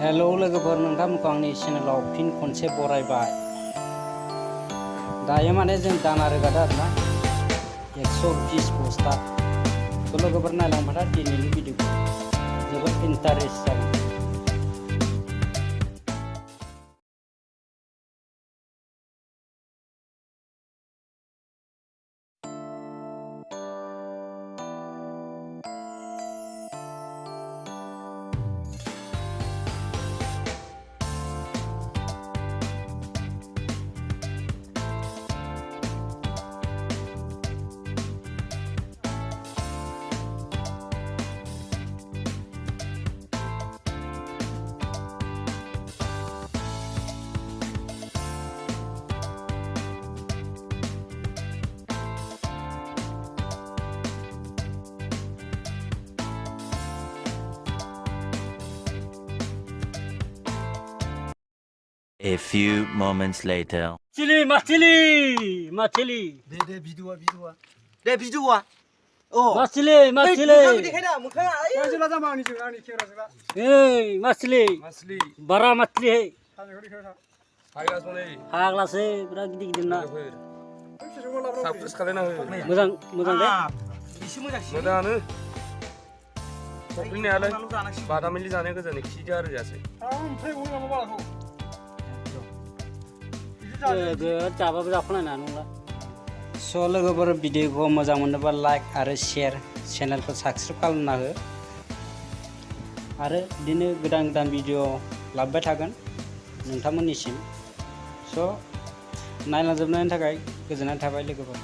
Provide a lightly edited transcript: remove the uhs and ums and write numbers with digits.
Hello लोगोफोर, नोंथांमोनखौ आंनि चेनेलाव फिन खनसे बरायबाय। दायो माने जों दाना रोगादों आरोना 120 बस्ता। तो लोगोफोर नायलांबाथाय दिनैनि भिडिअखौ जोबोद इन्टारेस्ट जागोन। A few moments later. Chili, machili. Day भिडिअआ O Machili. देखायना मोखाङा जोला जामा आंनि केमेरा जोला Hey, machili. Bara machili है। सानैखौ देखायना फाग्लासो बिराद गिदिर ना। फिसौखौ लाब्रा साबस्क्राइब खालायना हो मोजां दे। एसे मोजांसिन मोजाङानो सफैनायालाय बादामिलि जानाय गोजान खिदो आरो जासै ओमफ्राय उनाव माबा बालाखौ जाबाबो जाख'नाय नंला। स' लोगोफोर भिडिअखौ मोजां मोनोबा लाइक आरो शेयार, चेनेलखौ साबस्क्राइब खालामना हो आरो बिदिनो गोदान भिडिअ लाबोबाय थागोन नोंथांमोननिसिम। स' नायलांजोबनायनि थाखाय गोजोननाय थाबाय लोगोफोर।